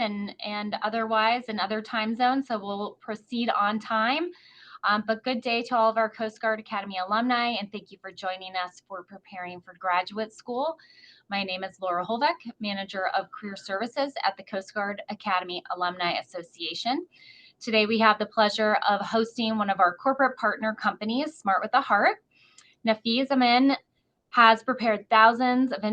and otherwise in other time zones, so we'll proceed on time. But good day to all of our Coast Guard Academy alumni, and thank you for joining us for preparing for graduate school. My name is Laura Holbeck, Manager of Career Services at the Coast Guard Academy Alumni Association. Today we have the pleasure of hosting one of our corporate partner companies, Smart with a Heart. Nafeez Amin has prepared thousands of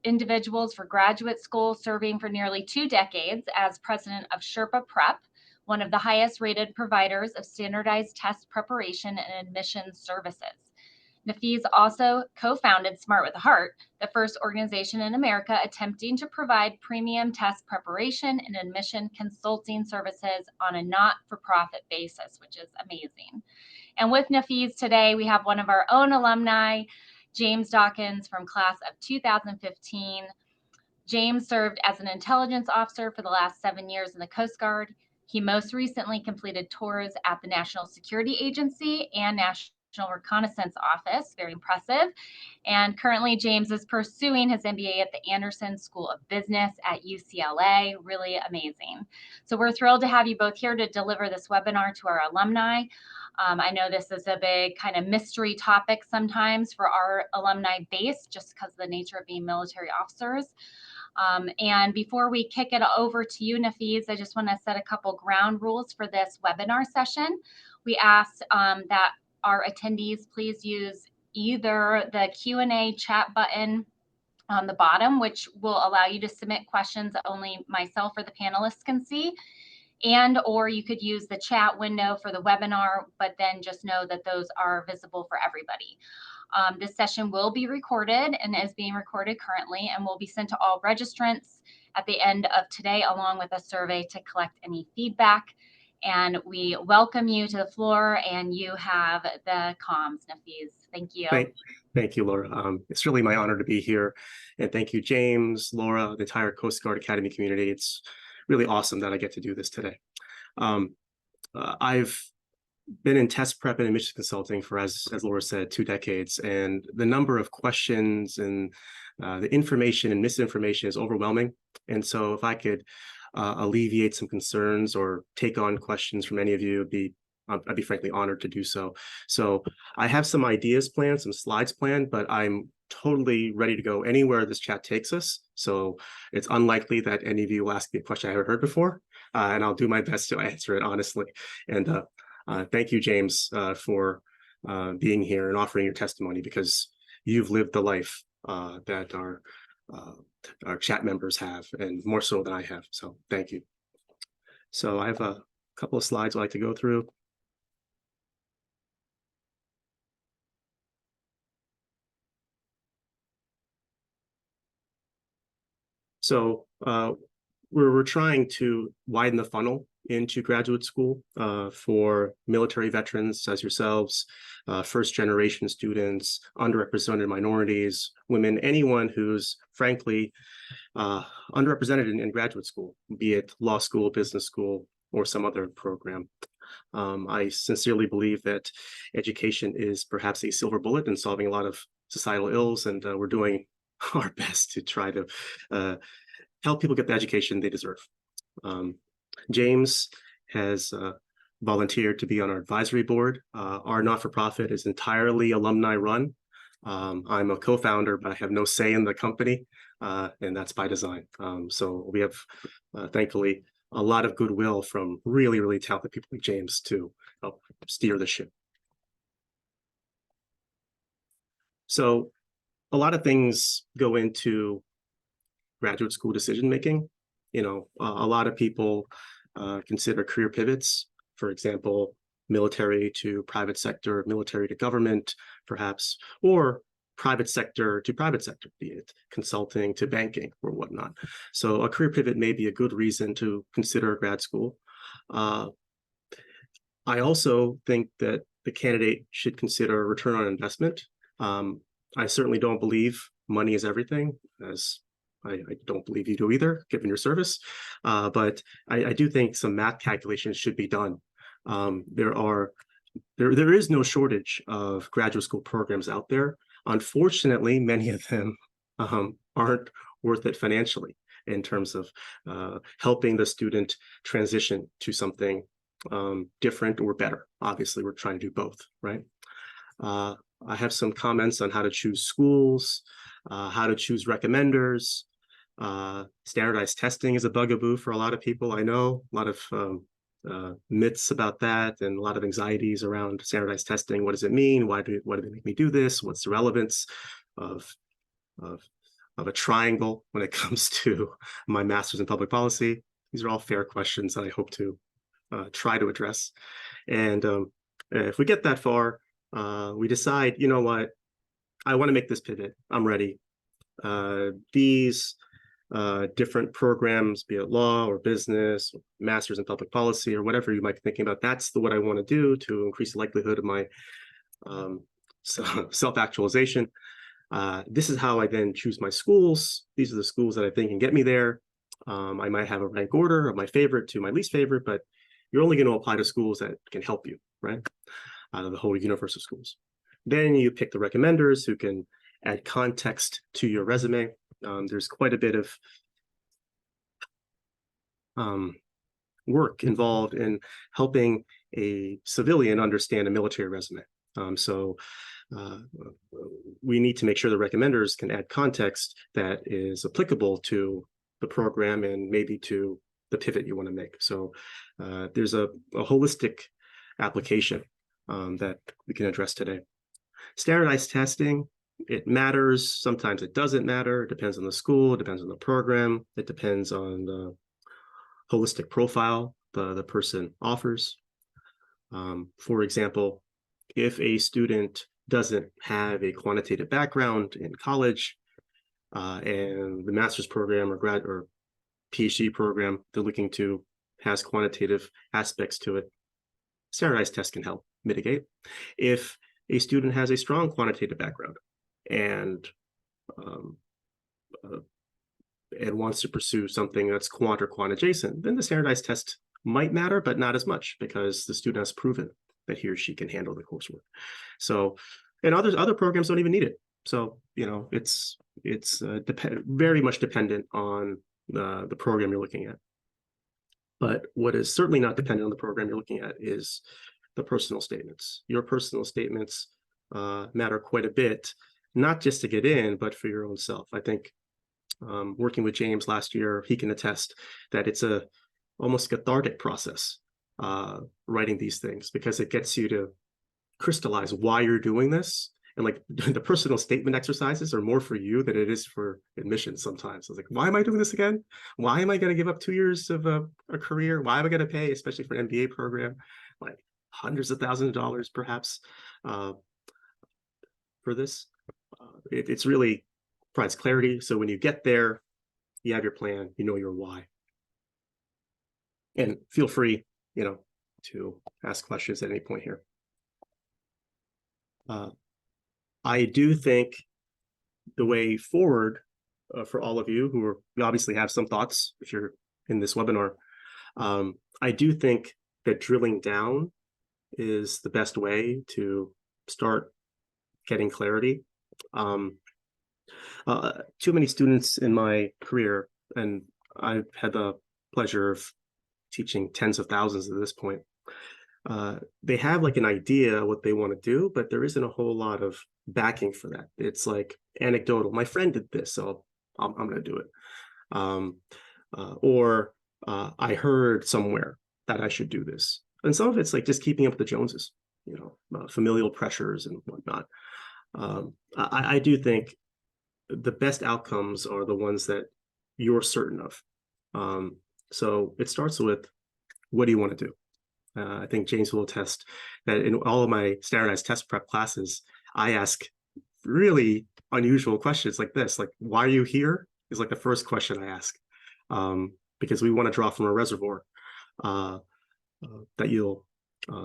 individuals for graduate school, serving for nearly 2 decades as president of Sherpa Prep, one of the highest rated providers of standardized test preparation and admissions services. Nafeez also co-founded Smart with a Heart, the first organization in America attempting to provide premium test preparation and admission consulting services on a not-for-profit basis, which is amazing. And with Nafeez today, we have one of our own alumni, James Dawkins from class of 2015. James served as an intelligence officer for the last 7 years in the Coast Guard. He most recently completed tours at the National Security Agency and National Reconnaissance Office, very impressive. And currently James is pursuing his MBA at the Anderson School of Business at UCLA, really amazing. So we're thrilled to have you both here to deliver this webinar to our alumni. I know this is a big kind of mystery topic sometimes for our alumni base, just because of the nature of being military officers. And before we kick it over to you, Nafeez, I just want to set a couple ground rules for this webinar session. We ask that our attendees please use either the Q&A chat button on the bottom, which will allow you to submit questions that only myself or the panelists can see, or you could use the chat window for the webinar, but then just know that those are visible for everybody. This session will be recorded and is being recorded currently and will be sent to all registrants at the end of today, along with a survey to collect any feedback. And we welcome you to the floor, and you have the comms, Nafeez. Thank you. Thank you, Laura. It's really my honor to be here. And thank you, James, Laura, the entire Coast Guard Academy community. It's really awesome that I get to do this today. I've been in test prep and admissions consulting for, as Laura said, 2 decades, and the number of questions and the information and misinformation is overwhelming. And so if I could alleviate some concerns or take on questions from any of you, I'd be frankly honored to do so. So I have some ideas planned, some slides planned, but I'm totally ready to go anywhere this chat takes us. So it's unlikely that any of you will ask me a question I haven't heard before, and I'll do my best to answer it honestly. And thank you, James, for being here and offering your testimony, because you've lived the life that our chat members have, and more so than I have. So thank you. So I have a couple of slides I'd like to go through. So we're trying to widen the funnel into graduate school for military veterans as yourselves, first-generation students, underrepresented minorities, women, anyone who's frankly underrepresented in graduate school, be it law school, business school, or some other program. I sincerely believe that education is perhaps a silver bullet in solving a lot of societal ills, and we're doing our best to try to help people get the education they deserve. James has volunteered to be on our advisory board. Our not-for-profit is entirely alumni run. I'm a co-founder, but I have no say in the company, and that's by design. So we have, thankfully, a lot of goodwill from really, really talented people like James to help steer the ship. So a lot of things go into graduate school decision-making. You know, a lot of people consider career pivots, for example, military to private sector, military to government, perhaps, or private sector to private sector, be it consulting to banking or whatnot. So a career pivot may be a good reason to consider grad school. I also think that the candidate should consider return on investment. I certainly don't believe money is everything, as I don't believe you do either, given your service. But I do think some math calculations should be done. There is no shortage of graduate school programs out there. Unfortunately, many of them aren't worth it financially. in terms of helping the student transition to something different or better. Obviously, we're trying to do both, right? I have some comments on how to choose schools, how to choose recommenders. Standardized testing is a bugaboo for a lot of people. I know a lot of myths about that and a lot of anxieties around standardized testing. What does it mean? Why do they make me do this? What's the relevance of a triangle when it comes to my master's in public policy? These are all fair questions that I hope to try to address. And if we get that far, we decide, you know what, I want to make this pivot. I'm ready. These different programs, be it law or business, or master's in public policy, or whatever you might be thinking about, that's what I want to do to increase the likelihood of my self-actualization. This is how I then choose my schools. These are the schools that I think can get me there. I might have a rank order of my favorite to my least favorite, but you're only going to apply to schools that can help you, right? Out of the whole universe of schools. Then you pick the recommenders who can add context to your resume. There's quite a bit of work involved in helping a civilian understand a military resume. So we need to make sure the recommenders can add context that is applicable to the program and maybe to the pivot you want to make. So there's a holistic application that we can address today. Standardized testing, it matters. Sometimes it doesn't matter. It depends on the school. It depends on the program. It depends on the holistic profile the person offers. For example, if a student doesn't have a quantitative background in college and the master's program or grad or PhD program they're looking to has quantitative aspects to it, standardized tests can help mitigate. If a student has a strong quantitative background and wants to pursue something that's quant or quant adjacent, then the standardized test might matter, but not as much because the student has proven that he or she can handle the coursework. So, and other programs don't even need it. So, you know, it's very much dependent on the program you're looking at. But what is certainly not dependent on the program you're looking at is the personal statements. Your personal statements matter quite a bit, not just to get in, but for your own self. I think working with James last year, he can attest that it's a almost cathartic process writing these things because it gets you to crystallize why you're doing this. And like the personal statement exercises are more for you than it is for admissions sometimes. I was like, why am I doing this again? Why am I going to give up 2 years of a career? Why am I going to pay, especially for an MBA program, like hundreds of thousands of dollars perhaps for this? It's really provides clarity. So when you get there, you have your plan, you know your why. And feel free, you know, to ask questions at any point here. I do think the way forward for all of you who obviously have some thoughts if you're in this webinar, I do think that drilling down is the best way to start getting clarity. Too many students in my career, and I've had the pleasure of teaching tens of thousands at this point, they have like an idea what they want to do, but there isn't a whole lot of backing for that. It's like anecdotal. My friend did this, so I'm going to do it. Or I heard somewhere that I should do this. And some of it's like just keeping up with the Joneses, you know, familial pressures and whatnot. I do think the best outcomes are the ones that you're certain of. So it starts with, what do you want to do? I think James will attest that in all of my standardized test prep classes, I ask really unusual questions like this, like, why are you here? Is like the first question I ask, because we want to draw from a reservoir that you'll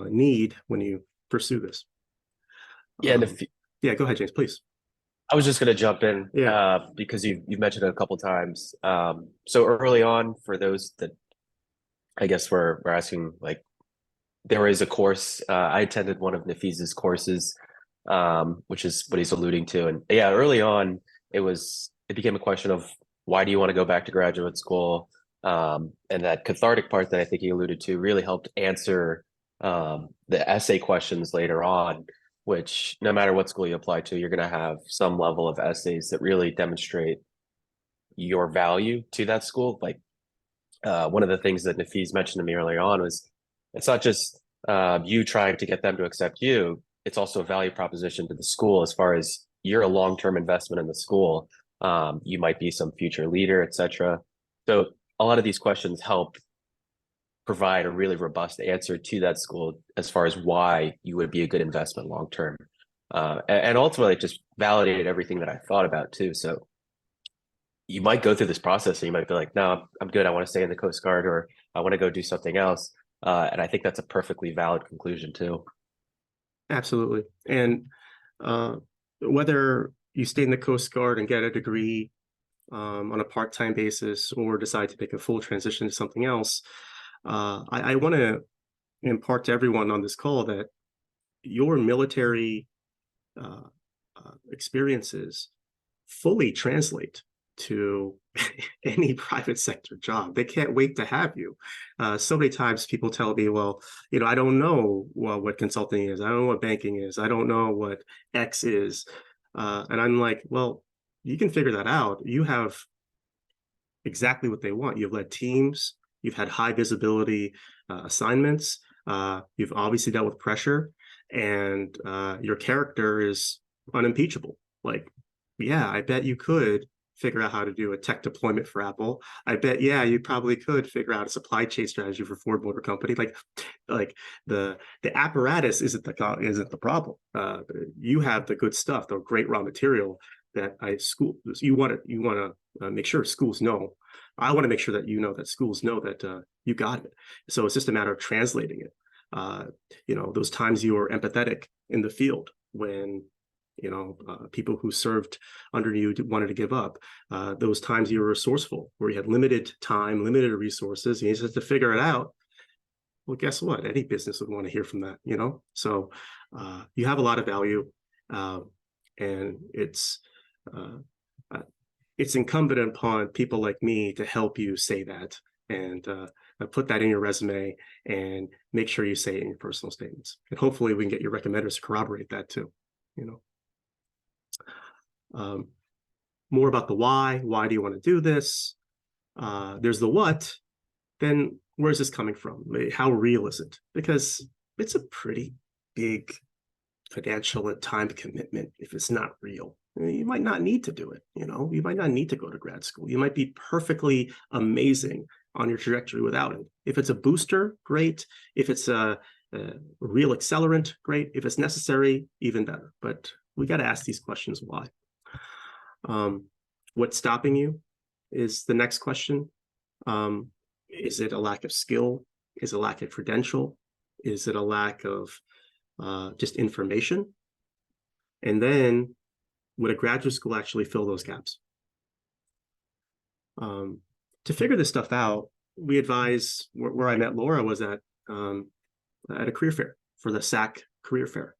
need when you pursue this. Yeah, yeah, go ahead, James, please. I was just going to jump in because you've mentioned it a couple times. So early on, for those that I guess we're asking, like, there is a course. I attended one of Nafiz's courses, which is what he's alluding to. And yeah, early on, it became a question of why do you want to go back to graduate school? And that cathartic part that I think you alluded to really helped answer the essay questions later on, which no matter what school you apply to, you're going to have some level of essays that really demonstrate your value to that school. Like one of the things that Nafeez mentioned to me earlier on was it's not just you trying to get them to accept you, it's also a value proposition to the school as far as you're a long-term investment in the school. You might be some future leader, etc. So a lot of these questions help provide a really robust answer to that school as far as why you would be a good investment long term. And ultimately, it just validated everything that I thought about too. So you might go through this process and you might be like, no, I'm good. I want to stay in the Coast Guard, or I want to go do something else. And I think that's a perfectly valid conclusion too. Absolutely. And whether you stay in the Coast Guard and get a degree on a part-time basis or decide to make a full transition to something else, I want to impart to everyone on this call that your military experiences fully translate to any private sector job. They can't wait to have you. So many times people tell me, well, I don't know what consulting is. I don't know what banking is. I don't know what X is. And I'm like, well, you can figure that out. You have exactly what they want. You've led teams. You've had high visibility assignments. You've obviously dealt with pressure, and your character is unimpeachable. Like, yeah, I bet you could figure out how to do a tech deployment for Apple. I bet, yeah, you probably could figure out a supply chain strategy for Ford Motor Company. Like the apparatus isn't the problem. You have the good stuff, the great raw material that you want to make sure schools know. I want to make sure that that schools know that you got it. So it's just a matter of translating it. Those times you were empathetic in the field when people who served under you wanted to give up. Those times you were resourceful, where you had limited time, limited resources, and you just had to figure it out. Well, guess what? Any business would want to hear from that, So you have a lot of value, and it's incumbent upon people like me to help you say that and put that in your resume and make sure you say it in your personal statements. And hopefully we can get your recommenders to corroborate that too, more about the why. Why do you want to do this? There's the what. Then where's this coming from? How real is it? Because it's a pretty big financial and time commitment if it's not real. You might not need to do it. You might not need to go to grad school. You might be perfectly amazing on your trajectory without it. If it's a booster, great. If it's a real accelerant, great. If it's necessary, even better. But we got to ask these questions why. What's stopping you is the next question. Is it a lack of skill? Is it a lack of credential? Is it a lack of just information? And then would a graduate school actually fill those gaps? To figure this stuff out, we advise, where I met Laura was at a career fair, for the SAC career fair.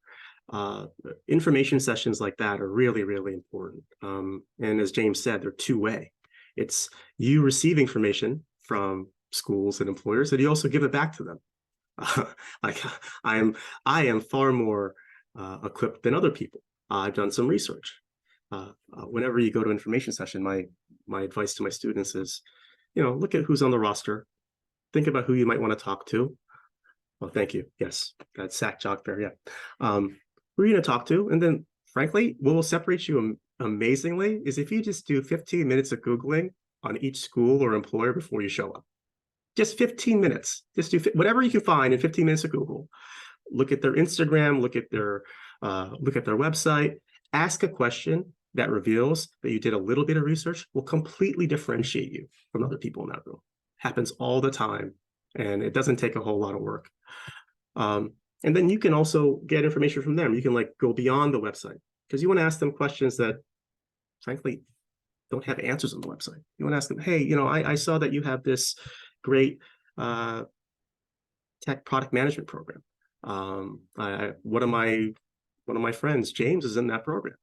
Information sessions like that are really, really important. And as James said, they're two-way. It's you receive information from schools and employers, and you also give it back to them. I am far more equipped than other people. I've done some research. Whenever you go to information session, my advice to my students is, look at who's on the roster. Think about who you might want to talk to. Oh, thank you. Yes, that SAC job fair. Yeah. Who are you going to talk to? And then, frankly, what will separate you amazingly is if you just do 15 minutes of Googling on each school or employer before you show up. Just 15 minutes. Just do whatever you can find in 15 minutes of Google. Look at their Instagram. Look at their website. Ask a question that reveals that you did a little bit of research. Will completely differentiate you from other people in that room. Happens all the time, and it doesn't take a whole lot of work. And then you can also get information from them. You can go beyond the website, because you want to ask them questions that, frankly, don't have answers on the website. You want to ask them, hey, I saw that you have this great tech product management program. One of my friends, James, is in that program.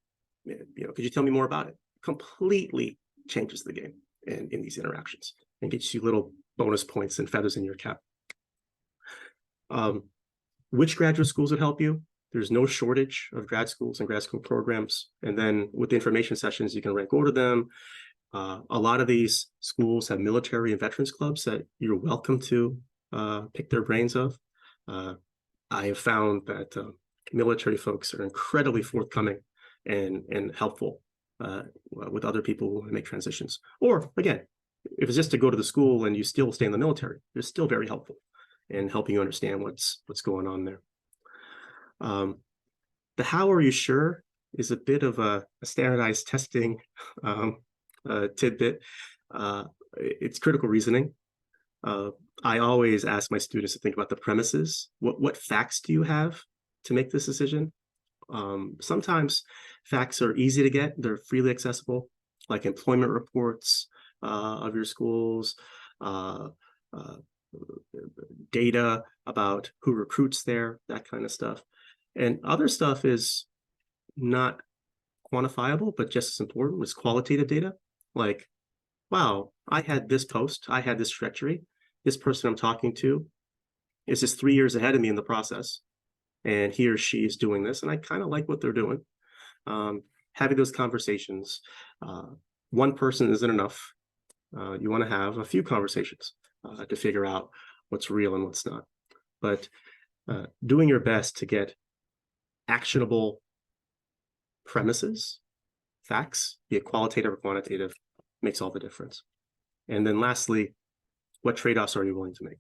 Could you tell me more about it? Completely changes the game. in these interactions, and gets you little bonus points and feathers in your cap. Which graduate schools would help you? There's no shortage of grad schools and grad school programs. And then with the information sessions, you can rank order them. A lot of these schools have military and veterans clubs that you're welcome to pick their brains of. I have found that military folks are incredibly forthcoming and helpful with other people who want to make transitions. Or again, if it's just to go to the school and you still stay in the military, they're still very helpful in helping you understand what's going on there. The how are you sure is a bit of a standardized testing tidbit. It's critical reasoning. I always ask my students to think about the premises. What facts do you have to make this decision? Sometimes facts are easy to get. They're freely accessible, like employment reports of your schools, data about who recruits there, that kind of stuff. And other stuff is not quantifiable, but just as important is qualitative data. Like, wow, I had this post, I had this trajectory. This person I'm talking to is just 3 years ahead of me in the process, and he or she is doing this, and I kind of like what they're doing. Having those conversations, one person isn't enough. You want to have a few conversations to figure out what's real and what's not. But doing your best to get actionable premises, facts, be it qualitative or quantitative, makes all the difference. And then lastly, what trade-offs are you willing to make?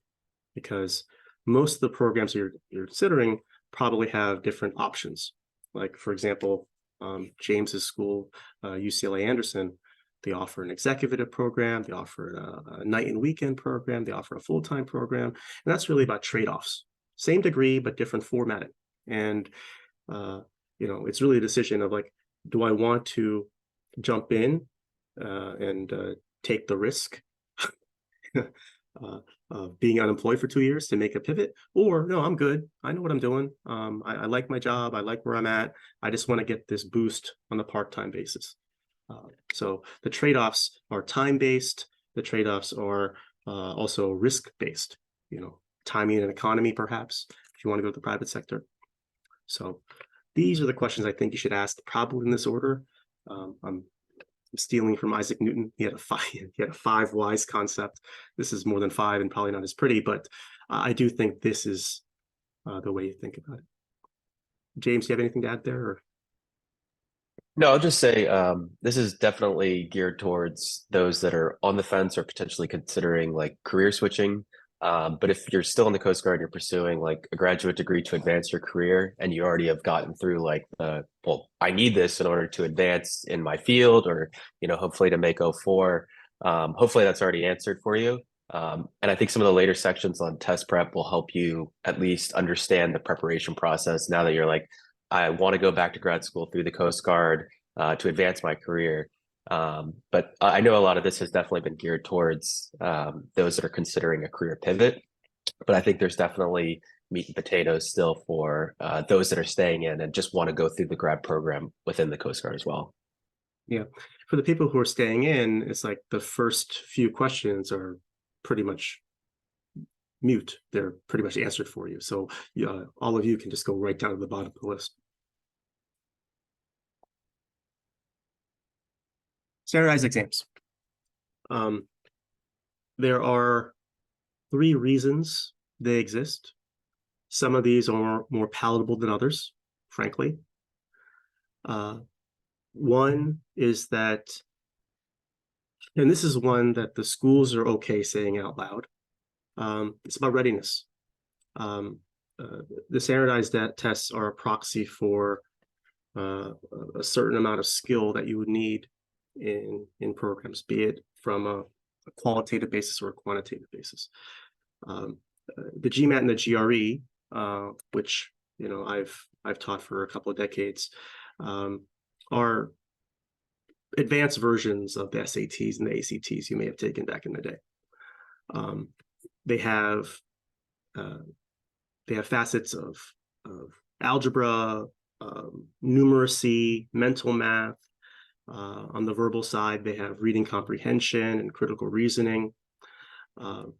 Because most of the programs you're considering probably have different options. Like, for example, James's school, UCLA Anderson, they offer an executive program, they offer a night and weekend program, they offer a full-time program, and that's really about trade-offs. Same degree, but different formatting. And it's really a decision of like, do I want to jump in and take the risk of being unemployed for 2 years to make a pivot? Or no, I'm good. I know what I'm doing. I like my job. I like where I'm at. I just want to get this boost on a part-time basis. So the trade-offs are time-based. The trade-offs are also risk-based, timing and economy, perhaps, if you want to go to the private sector. So these are the questions I think you should ask, probably in this order. I'm stealing from Isaac Newton. He had a 5 whys concept. This is more than 5 and probably not as pretty, but I do think this is the way you think about it. James, do you have anything to add there? Or? No, I'll just say this is definitely geared towards those that are on the fence or potentially considering like career switching. But if you're still in the Coast Guard, you're pursuing like a graduate degree to advance your career, and you already have gotten through like I need this in order to advance in my field, or hopefully to make 04. Hopefully that's already answered for you. And I think some of the later sections on test prep will help you at least understand the preparation process now that you're like, I want to go back to grad school through the Coast Guard to advance my career. But I know a lot of this has definitely been geared towards those that are considering a career pivot. But I think there's definitely meat and potatoes still for those that are staying in and just want to go through the grad program within the Coast Guard as well. Yeah. For the people who are staying in, it's like the first few questions are pretty much mute. They're pretty much answered for you. So all of you can just go right down to the bottom of the list. Standardized exams. There are 3 reasons they exist. Some of these are more palatable than others, frankly. One is that, and this is one that the schools are okay saying out loud, it's about readiness. The standardized tests are a proxy for a certain amount of skill that you would need in programs, be it from a qualitative basis or a quantitative basis. The GMAT and the GRE, which I've taught for a couple of decades, are advanced versions of the SATs and the ACTs you may have taken back in the day. They have facets of algebra, numeracy, mental math, On the verbal side, they have reading comprehension and critical reasoning. The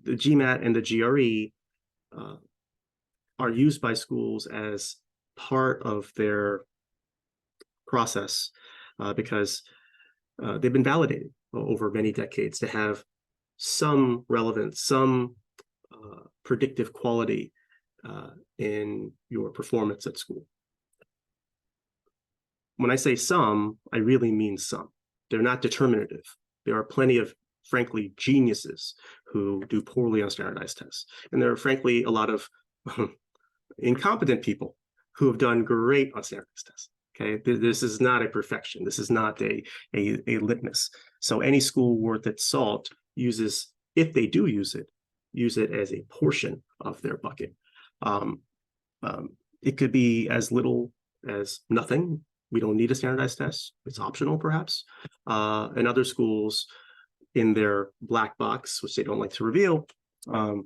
GMAT and the GRE are used by schools as part of their process because they've been validated over many decades to have some relevance, some predictive quality in your performance at school. When I say some, I really mean some. They're not determinative. There are plenty of, frankly, geniuses who do poorly on standardized tests. And there are, frankly, a lot of incompetent people who have done great on standardized tests. Okay, this is not a perfection. This is not a litmus. So any school worth its salt uses, if they do use it as a portion of their bucket. It could be as little as nothing. We don't need a standardized test. It's optional, perhaps. And other schools, in their black box, which they don't like to reveal, it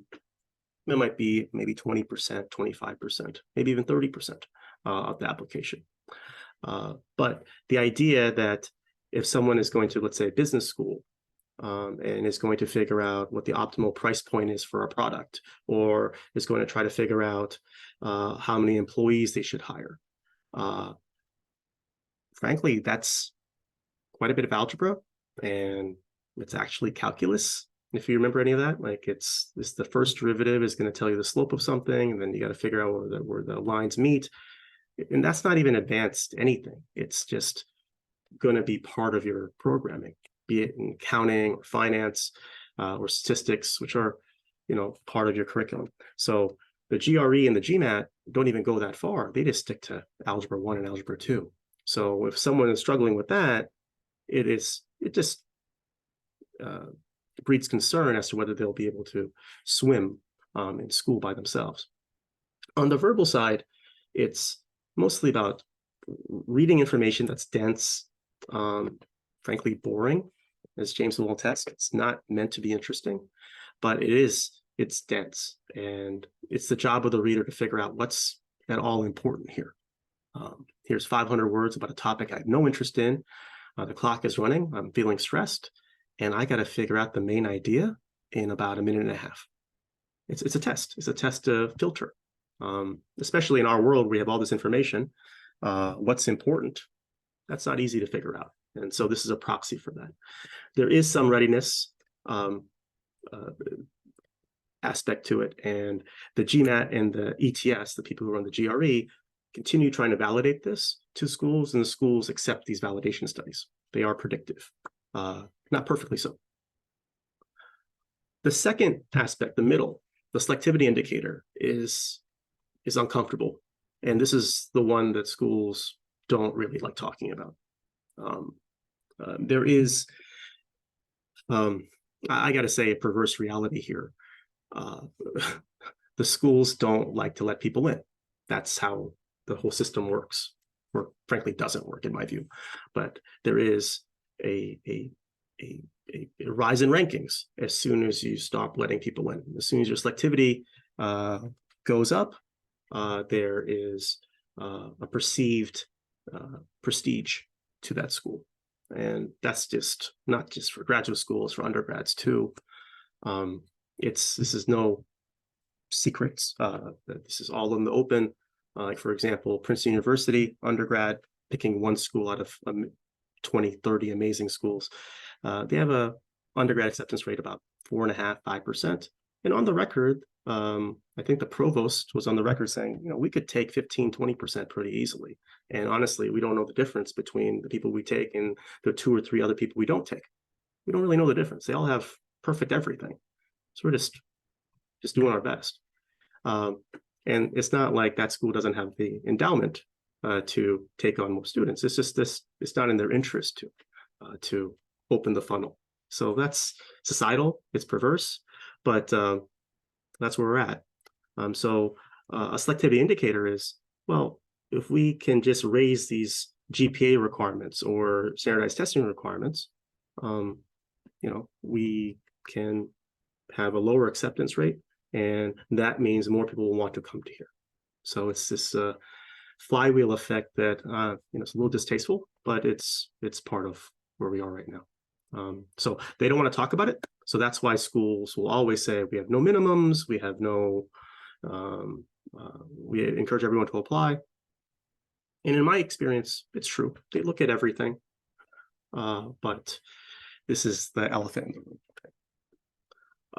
might be maybe 20%, 25%, maybe even 30% of the application. But the idea that if someone is going to, let's say, business school, and is going to figure out what the optimal price point is for a product, or is going to try to figure out how many employees they should hire, frankly, that's quite a bit of algebra, and it's actually calculus. If you remember any of that, like it's the first derivative is going to tell you the slope of something, and then you got to figure out where the lines meet. And that's not even advanced anything. It's just going to be part of your programming, be it in accounting or finance or statistics, which are, part of your curriculum. So the GRE and the GMAT don't even go that far. They just stick to Algebra 1 and Algebra 2. So if someone is struggling with that, it just breeds concern as to whether they'll be able to swim in school by themselves. On the verbal side, it's mostly about reading information that's dense, frankly boring, as James will attest. It's not meant to be interesting, but it's dense, and it's the job of the reader to figure out what's at all important here. Here's 500 words about a topic I have no interest in. The clock is running. I'm feeling stressed, and I got to figure out the main idea in about a minute and a half. It's a test. It's a test to filter. Especially in our world, we have all this information. What's important? That's not easy to figure out. And so this is a proxy for that. There is some readiness aspect to it. And the GMAT and the ETS, the people who run the GRE, continue trying to validate this to schools, and the schools accept these validation studies. They are predictive, not perfectly so. The second aspect, the middle, the selectivity indicator, is uncomfortable. And this is the one that schools don't really like talking about. There is, I got to say, a perverse reality here. The schools don't like to let people in. That's how the whole system works, or frankly doesn't work in my view. But there is a rise in rankings as soon as you stop letting people in. As soon as your selectivity goes up, there is a perceived prestige to that school. And that's just not just for graduate schools, for undergrads too. This is no secrets. This is all in the open. Like, for example, Princeton University undergrad, picking one school out of 20, 30 amazing schools. They have a undergrad acceptance rate about 4.5%, 5%. And on the record, I think the provost was on the record saying, we could take 15, 20% pretty easily. And honestly, we don't know the difference between the people we take and the 2 or 3 other people we don't take. We don't really know the difference. They all have perfect everything. So we're just doing our best. And it's not like that school doesn't have the endowment to take on more students. It's just it's not in their interest to open the funnel. So that's societal, it's perverse, but that's where we're at. So a selectivity indicator is, well, if we can just raise these GPA requirements or standardized testing requirements, we can have a lower acceptance rate, and that means more people will want to come to here. So it's this flywheel effect that it's a little distasteful, but it's part of where we are right now. So they don't want to talk about it. So that's why schools will always say we have no minimums, we have no, we encourage everyone to apply. And in my experience, it's true. They look at everything, but this is the elephant in the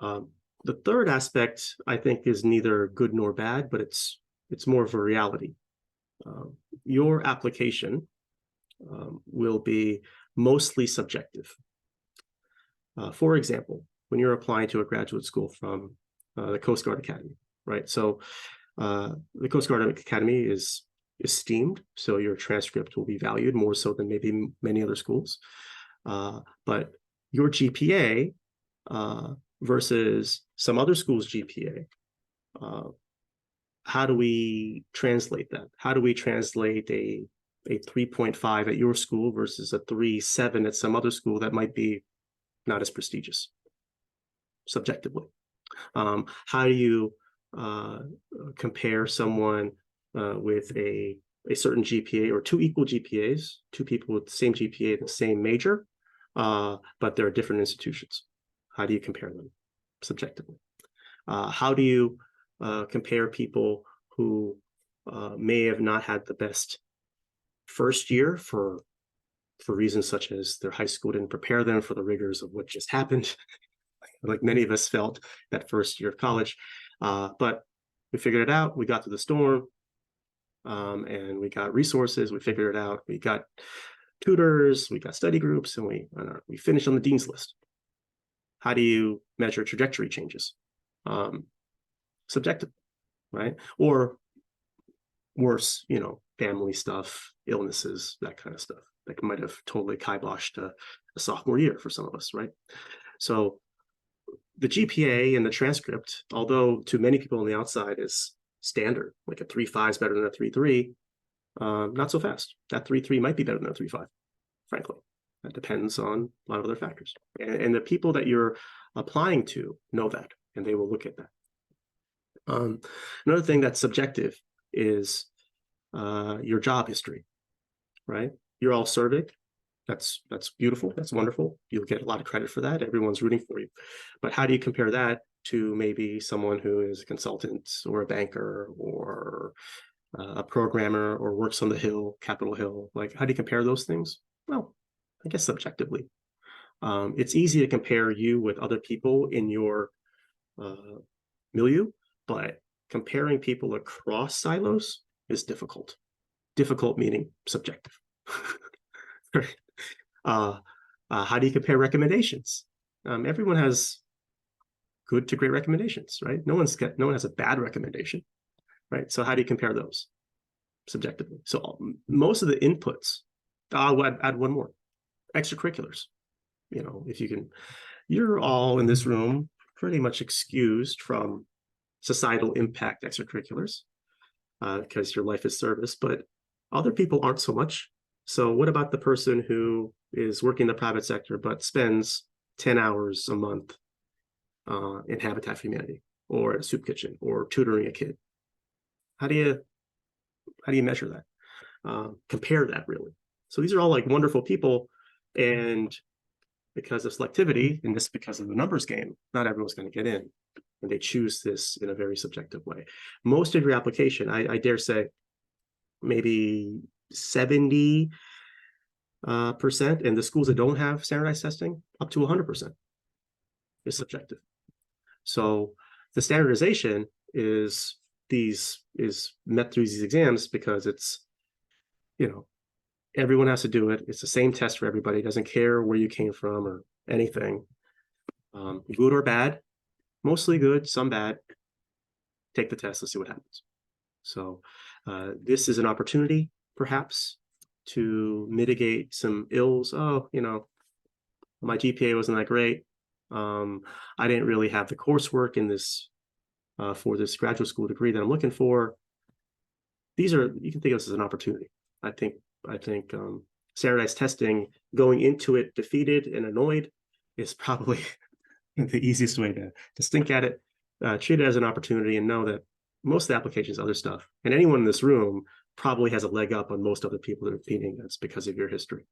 room. The third aspect, I think, is neither good nor bad, but it's more of a reality. Your application will be mostly subjective. For example, when you're applying to a graduate school from the Coast Guard Academy, right? So the Coast Guard Academy is esteemed, so your transcript will be valued more so than maybe many other schools. But your GPA versus some other school's GPA, how do we translate that? How do we translate a 3.5 at your school versus a 3.7 at some other school that might be not as prestigious subjectively? How do you compare someone with a certain GPA or two equal GPAs, two people with the same GPA, the same major, but they're different institutions? How do you compare them subjectively? How do you compare people who may have not had the best first year for reasons such as their high school didn't prepare them for the rigors of what just happened, like many of us felt that first year of college, but we figured it out. We got through the storm, and we got resources. We figured it out. We got tutors, we got study groups, and we finished on the dean's list. How do you measure trajectory changes? Subjective, right? Or worse, family stuff, illnesses, that kind of stuff that might have totally kiboshed a sophomore year for some of us, right? So the GPA and the transcript, although to many people on the outside is standard, like a 3.5 is better than a 3.3, not so fast. That 3.3 might be better than a 3.5, frankly. That depends on a lot of other factors. And the people that you're applying to know that, and they will look at that. Another thing that's subjective is your job history, right? You're all surveyed. That's beautiful. That's wonderful. You'll get a lot of credit for that. Everyone's rooting for you. But how do you compare that to maybe someone who is a consultant or a banker or a programmer or works on the Hill, Capitol Hill? Like, how do you compare those things? Well, I guess subjectively. It's easy to compare you with other people in your milieu, but comparing people across silos is difficult. Difficult meaning subjective. How do you compare recommendations? Everyone has good to great recommendations, right? No one has a bad recommendation, right? So how do you compare those subjectively? So most of the inputs, I'll add one more, extracurriculars. If you can, you're all in this room pretty much excused from societal impact extracurriculars because your life is service, but other people aren't so much. So what about the person who is working in the private sector but spends 10 hours a month in Habitat for Humanity or at a soup kitchen or tutoring a kid? How do you measure that? Compare that, really. So these are all like wonderful people, and because of selectivity, and this because of the numbers game, not everyone's going to get in, and they choose this in a very subjective way. Most of your application, I dare say, maybe 70%, and the schools that don't have standardized testing, up to 100% is subjective. So the standardization is met through these exams because it's, everyone has to do it. It's the same test for everybody. It doesn't care where you came from or anything. Good or bad, mostly good, some bad. Take the test, let's see what happens. So this is an opportunity, perhaps, to mitigate some ills. Oh, my GPA wasn't that great. I didn't really have the coursework in this for this graduate school degree that I'm looking for. You can think of this as an opportunity. I think standardized testing, going into it defeated and annoyed, is probably the easiest way to stink at it. Treat it as an opportunity and know that most of the application is other stuff. And anyone in this room probably has a leg up on most other people that are competing. That's because of your history,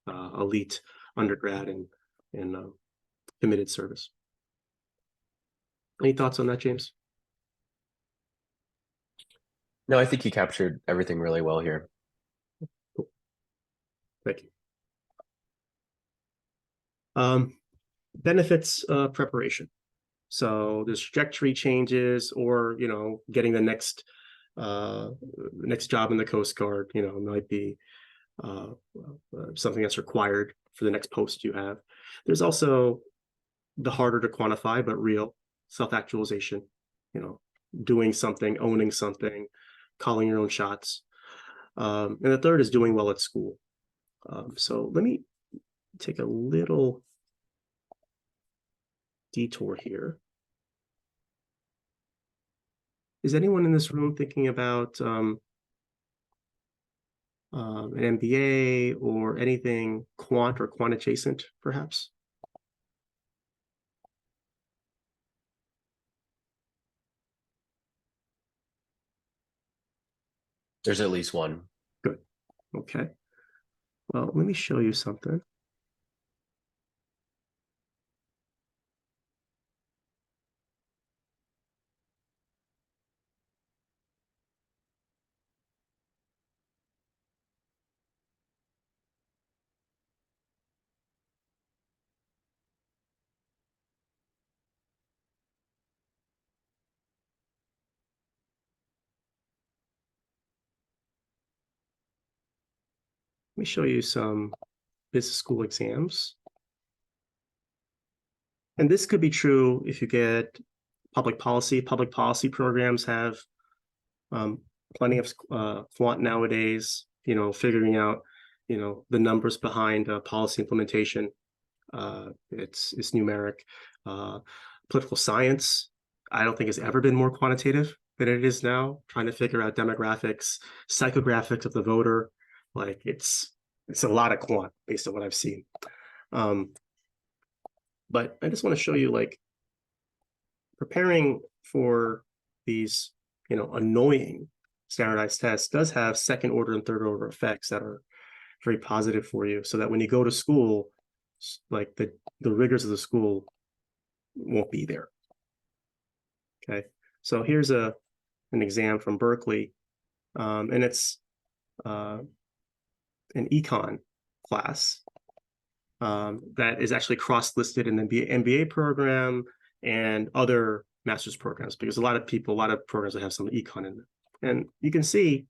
elite undergrad and committed service. Any thoughts on that, James? No, I think you captured everything really well here. Cool. Thank you. Benefits of preparation. So there's trajectory changes, or getting the next job in the Coast Guard. Might be something that's required for the next post you have. There's also the harder to quantify but real self-actualization. Doing something, owning something, calling your own shots. And the third is doing well at school. So let me take a little detour here. Is anyone in this room thinking about an MBA or anything quant or quant adjacent, perhaps? There's at least one. Good. Okay. Well, let me show you something. Let me show you some business school exams. And this could be true if you get public policy. Public policy programs have plenty of quant nowadays, figuring out, the numbers behind policy implementation. It's numeric. Political science, I don't think has ever been more quantitative than it is now, trying to figure out demographics, psychographics of the voter. Like it's a lot of quant based on what I've seen. But I just want to show you, like, preparing for these, annoying standardized tests does have second order and third order effects that are very positive for you, so that when you go to school, like the rigors of the school won't be there. Okay, so here's an exam from Berkeley, and it's an econ class that is actually cross-listed in the MBA program and other master's programs, because a lot of programs that have some econ in them. And you can see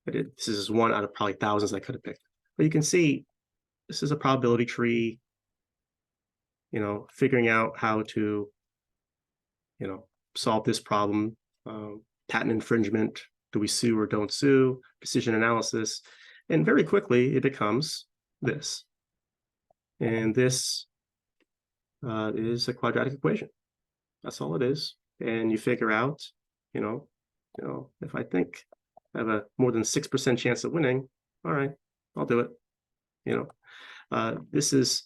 that this is one out of probably thousands I could have picked. But you can see this is a probability tree, figuring out how to, solve this problem, patent infringement, do we sue or don't sue, decision analysis, and very quickly it becomes this. And this is a quadratic equation. That's all it is. And you figure out, if I think I have a more than 6% chance of winning, all right, I'll do it. This is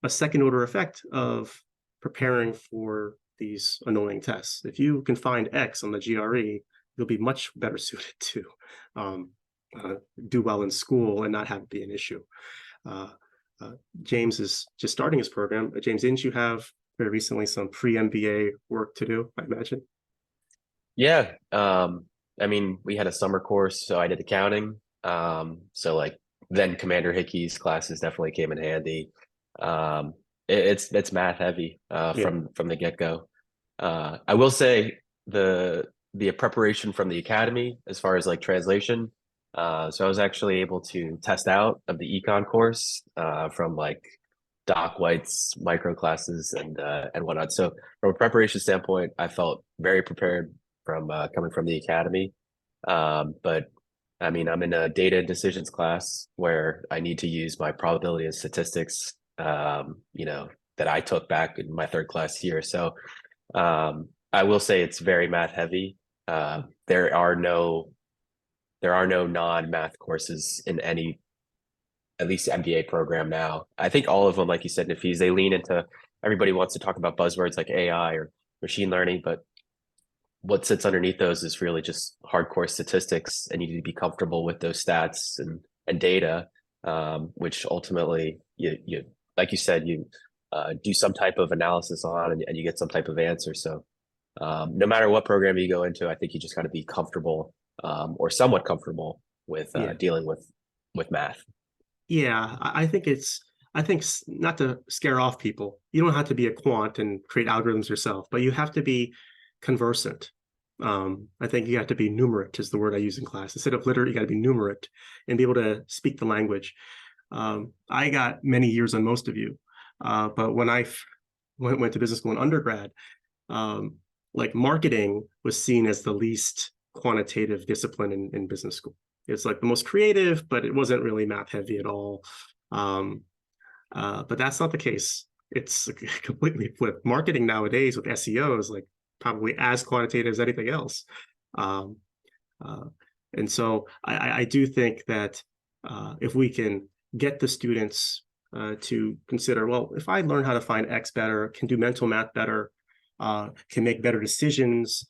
a second order effect of preparing for these annoying tests. If you can find X on the GRE, you'll be much better suited to do well in school and not have it be an issue. James is just starting his program. James, didn't you have very recently some pre-MBA work to do, I imagine? Yeah. I mean, we had a summer course, so I did accounting. So like then Commander Hickey's classes definitely came in handy. It's math heavy from the get-go. I will say the preparation from the academy as far as like translation. So I was actually able to test out of the econ course from like Doc White's micro classes and whatnot. So from a preparation standpoint, I felt very prepared from coming from the academy. But I mean, I'm in a data and decisions class where I need to use my probability and statistics, that I took back in my third class year. So I will say it's very math heavy. There are no non-math courses in any, at least MBA program now. I think all of them, like you said, Nafeez, they lean into, everybody wants to talk about buzzwords like AI or machine learning, but what sits underneath those is really just hardcore statistics, and you need to be comfortable with those stats and data, which ultimately you like you said, you do some type of analysis on, and you get some type of answer. So no matter what program you go into, I think you just got to be comfortable, or somewhat comfortable with dealing with math. Yeah, I think not to scare off people, you don't have to be a quant and create algorithms yourself, but you have to be conversant. I think you have to be numerate is the word I use in class. Instead of literate, you got to be numerate and be able to speak the language. I got many years on most of you, but when I went to business school in undergrad, like marketing was seen as the least quantitative discipline in business school. It's like the most creative, but it wasn't really math heavy at all. But that's not the case. It's completely flipped. Marketing nowadays with SEO is like probably as quantitative as anything else. And so I do think that if we can get the students to consider, well, if I learn how to find X better, can do mental math better, can make better decisions,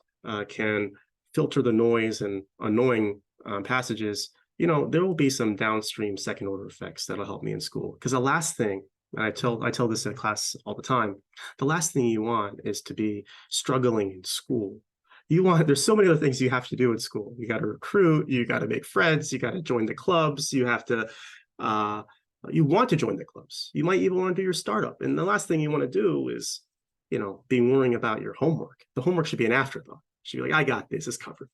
can filter the noise and annoying passages, you know, there will be some downstream second order effects that'll help me in school. Because the last thing, and I tell this in class all the time, the last thing you want is to be struggling in school. There's so many other things you have to do in school. You got to recruit, you got to make friends, you got to join the clubs, you have to, you want to join the clubs. You might even want to do your startup. And the last thing you want to do is, you know, be worrying about your homework. The homework should be an afterthought. You should be like, I got this, it's covered.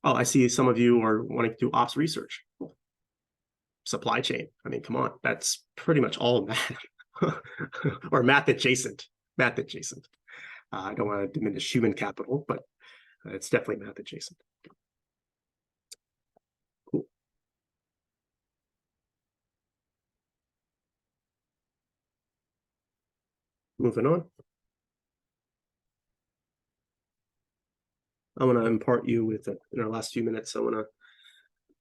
Oh, I see some of you are wanting to do ops research. Supply chain. I mean, come on, that's pretty much all math or math adjacent. Math adjacent. I don't want to diminish human capital, but it's definitely math adjacent. Cool. Moving on. I want to impart you with, in our last few minutes, I want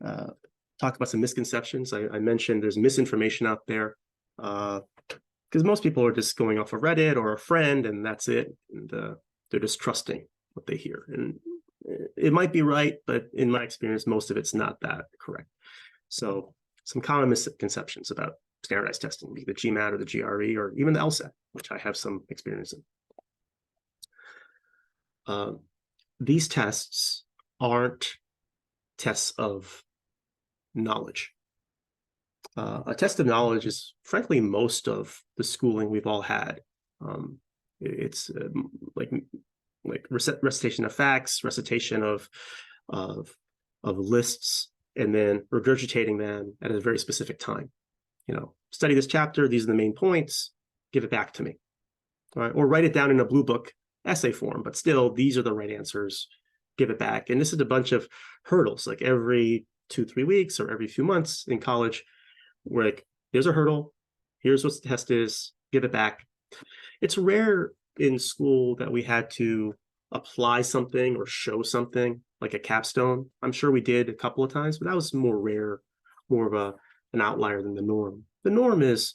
to talk about some misconceptions. I mentioned there's misinformation out there because most people are just going off of Reddit or a friend and that's it. And they're just trusting what they hear. And it might be right, but in my experience, most of it's not that correct. So some common misconceptions about standardized testing, be the GMAT or the GRE or even the LSAT, which I have some experience in. These tests aren't tests of knowledge. A test of knowledge is, frankly, most of the schooling we've all had. It's like recitation of facts, recitation of lists, and then regurgitating them at a very specific time. You know, study this chapter. These are the main points. Give it back to me. All right, or write it down in a blue book essay form, but still, these are the right answers. Give it back. And this is a bunch of hurdles, like every 2-3 weeks or every few months in college, where like, there's a hurdle, here's what the test is, give it back. It's rare in school that we had to apply something or show something like a capstone. I'm sure we did a couple of times, but that was more rare, more of an outlier than the norm. The norm is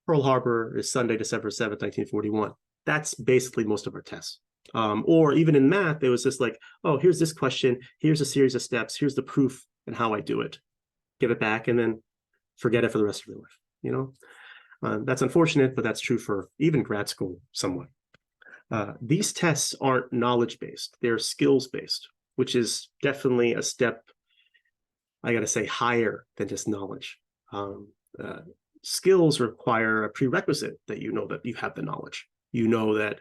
Pearl Harbor is Sunday, December 7th, 1941. That's basically most of our tests. Or even in math, it was just like, oh, here's this question, here's a series of steps, here's the proof and how I do it. Give it back and then forget it for the rest of your life. You know, that's unfortunate, but that's true for even grad school somewhat. These tests aren't knowledge-based, they're skills-based, which is definitely a step, I got to say, higher than just knowledge. Skills require a prerequisite that you know that you have the knowledge. You know that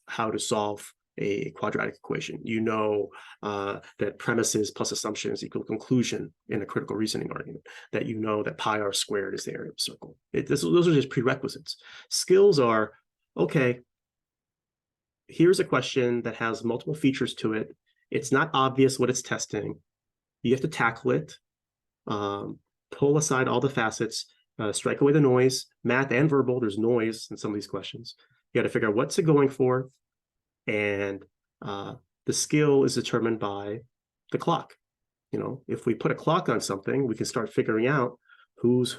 how to solve a quadratic equation. You know that premises plus assumptions equal conclusion in a critical reasoning argument. That you know that pi r squared is the area of a circle. Those are just prerequisites. Skills are, okay, here's a question that has multiple features to it. It's not obvious what it's testing. You have to tackle it, pull aside all the facets, strike away the noise, math and verbal, there's noise in some of these questions. You got to figure out what's it going for. And the skill is determined by the clock. You know, if we put a clock on something, we can start figuring out who's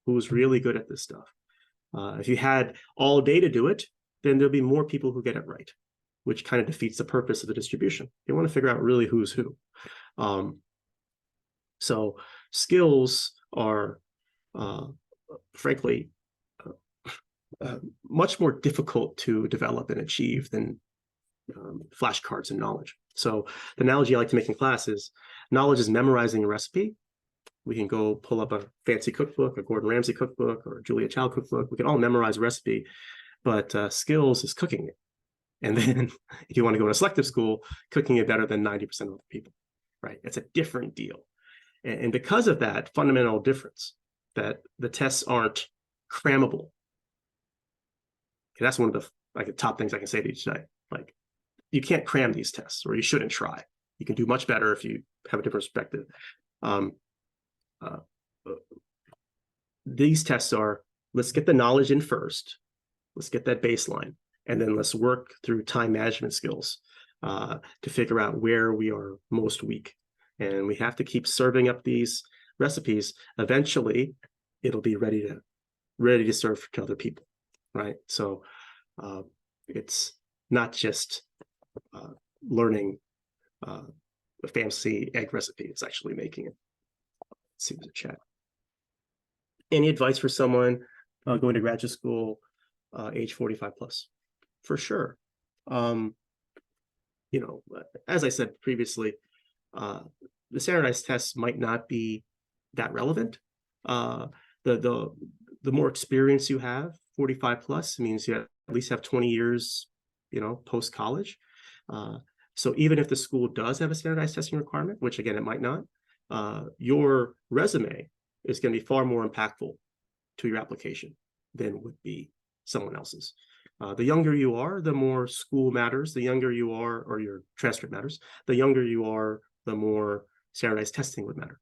really good at this stuff. If you had all day to do it, then there'll be more people who get it right, which kind of defeats the purpose of the distribution. You want to figure out really who's who. So skills are, frankly, much more difficult to develop and achieve than flashcards and knowledge. So the analogy I like to make in class is knowledge is memorizing a recipe. We can go pull up a fancy cookbook, a Gordon Ramsay cookbook, or a Julia Child cookbook. We can all memorize a recipe, but skills is cooking it. And then if you want to go to selective school, cooking it better than 90% of the people, right? It's a different deal. And because of that fundamental difference, that the tests aren't crammable. Okay, that's one of the top things I can say to you today. Like, you can't cram these tests, or you shouldn't try. You can do much better if you have a different perspective. These tests are, let's get the knowledge in first. Let's get that baseline. And then let's work through time management skills to figure out where we are most weak. And we have to keep serving up these recipes. Eventually, it'll be ready to serve to other people, right? So it's not just learning a fancy egg recipe. It's actually making it. Let's see the chat. Any advice for someone going to graduate school age 45 plus? For sure. As I said previously, the standardized tests might not be that relevant. The more experience you have, 45 plus, means you at least have 20 years, post college. So even if the school does have a standardized testing requirement, which again it might not, your resume is going to be far more impactful to your application than would be someone else's. The younger you are, the more school matters. The younger you are, or your transcript matters. The younger you are, the more standardized testing would matter.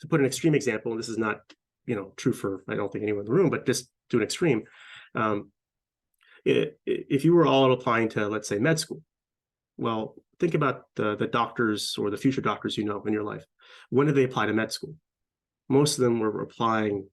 To put an extreme example, and this is not, true for, I don't think, anyone in the room, but just to an extreme, if you were all applying to, let's say, med school, well, think about the doctors or the future doctors in your life. When did they apply to med school? Most of them were applying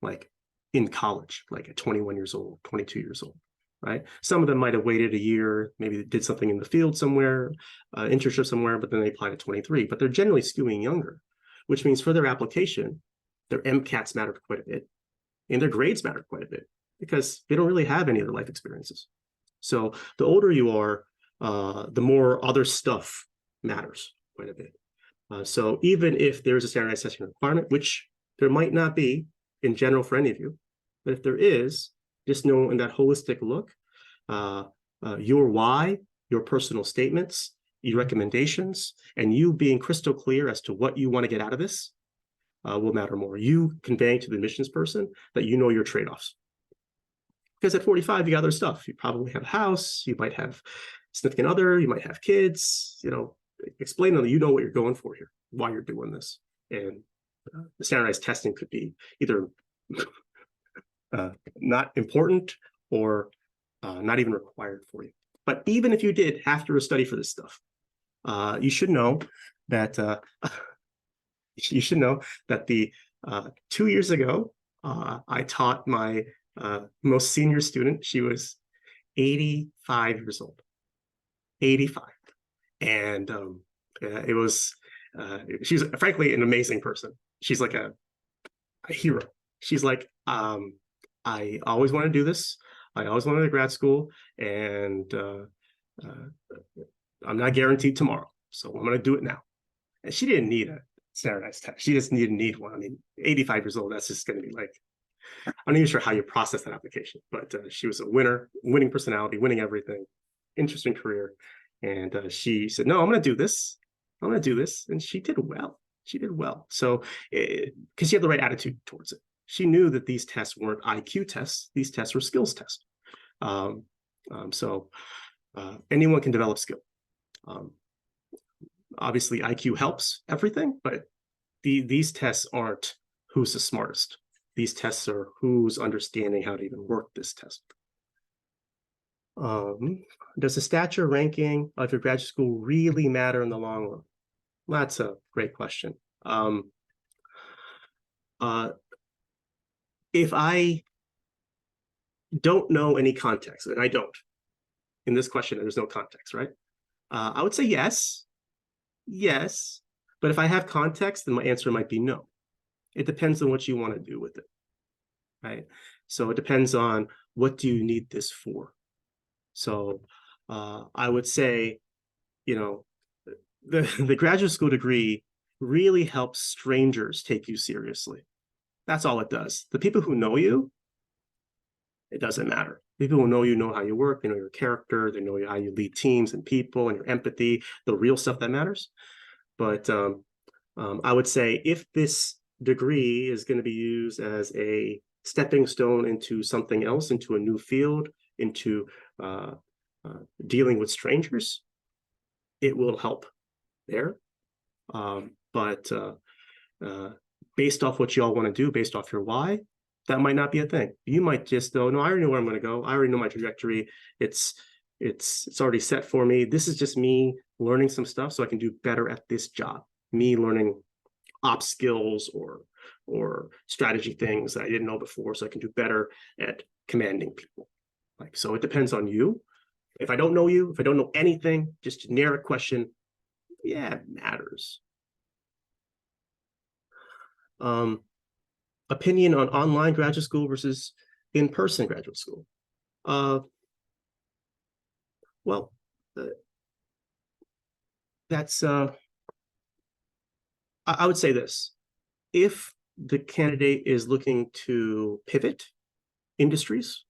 like in college, like at 21 years old, 22 years old, right? Some of them might have waited a year, maybe did something in the field somewhere, internship somewhere, but then they applied at 23. But they're generally skewing younger, which means for their application, their MCATs matter quite a bit, and their grades matter quite a bit because they don't really have any other life experiences. So the older you are, the more other stuff matters quite a bit. So even if there's a standardized testing requirement, which there might not be in general for any of you, but if there is, just know in that holistic look, your why, your personal statements, your recommendations, and you being crystal clear as to what you want to get out of this will matter more. You conveying to the admissions person that you know your trade-offs. Because at 45, you got other stuff. You probably have a house, you might have significant other, you might have kids, explain to them you know what you're going for here, why you're doing this. And the standardized testing could be either not important or not even required for you. But even if you did have to study for this stuff, you should know that the 2 years ago, I taught my most senior student. She was 85 years old. 85. And it was, she was frankly an amazing person. She's like a hero. She's like, I always wanted to do this. I always wanted to grad school, and I'm not guaranteed tomorrow, so I'm going to do it now. And she didn't need a standardized test. She just didn't need one. I mean, 85 years old, that's just going to be like, I'm not even sure how you process that application, but she was a winning personality, winning everything, interesting career. And she said, no, I'm going to do this. I'm going to do this. And she did well. She did well. So, because she had the right attitude towards it. She knew that these tests weren't IQ tests. These tests were skills tests. So anyone can develop skill. Obviously, IQ helps everything, but these tests aren't who's the smartest. These tests are who's understanding how to even work this test. Does the stature ranking of your graduate school really matter in the long run? Well, that's a great question. If I don't know any context, and I don't. In this question, there's no context, right? I would say yes. Yes. But if I have context, then my answer might be no. It depends on what you want to do with it, right? So it depends on what do you need this for. So I would say, the graduate school degree really helps strangers take you seriously. That's all it does. The people who know you, it doesn't matter. People who know you know how you work, they know your character, they know how you lead teams and people and your empathy, the real stuff that matters. But I would say if this degree is going to be used as a stepping stone into something else, into a new field, into dealing with strangers, it will help there. But based off what you all want to do, based off your why, that might not be a thing. You might just go, no, I already know where I'm going to go. I already know my trajectory. It's already set for me. This is just me learning some stuff so I can do better at this job. Me learning ops skills or strategy things that I didn't know before, so I can do better at commanding people. So it depends on you. If I don't know you, if I don't know anything, just generic question, yeah, it matters. Opinion on online graduate school versus in-person graduate school. Well, that's I would say this: if the candidate is looking to pivot industries,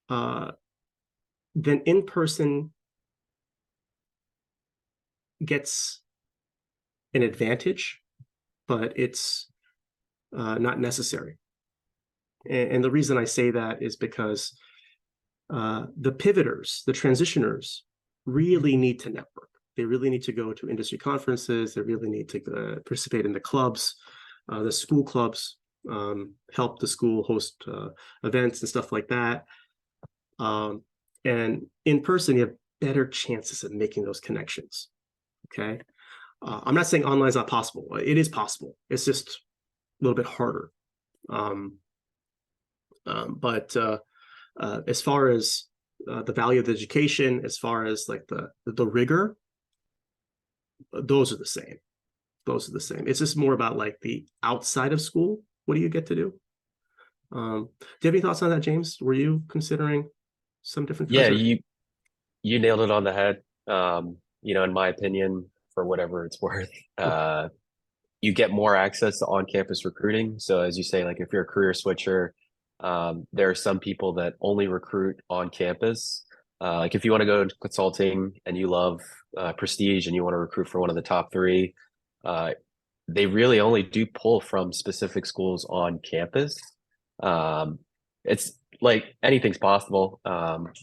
then in-person gets an advantage, but it's not necessary. And the reason I say that is because the pivoters, the transitioners, really need to network. They really need to go to industry conferences. They really need to participate in the clubs, the school clubs, help the school host events and stuff like that. And in person, you have better chances of making those connections. Okay. I'm not saying online is not possible. It is possible. It's just a little bit harder. But as far as the value of the education, as far as like the rigor, those are the same. Those are the same. It's just more about like the outside of school. What do you get to do? Do you have any thoughts on that, James? Were you considering some different? Yeah, you nailed it on the head. In my opinion, for whatever it's worth, you get more access to on-campus recruiting. So as you say, like if you're a career switcher, there are some people that only recruit on campus. Like if you want to go into consulting and you love prestige and you want to recruit for one of the top 3, they really only do pull from specific schools on campus. It's like anything's possible,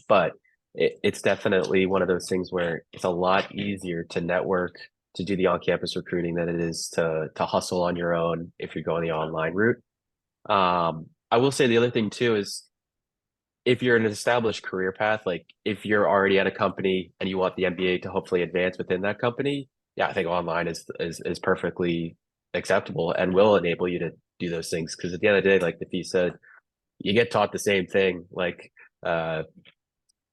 but it's definitely one of those things where it's a lot easier to network, to do the on-campus recruiting than it is to hustle on your own if you're going the online route. I will say the other thing too is if you're in an established career path, like if you're already at a company and you want the MBA to hopefully advance within that company, yeah, I think online is perfectly acceptable and will enable you to do those things. Because at the end of the day, like the fee said, you get taught the same thing. Like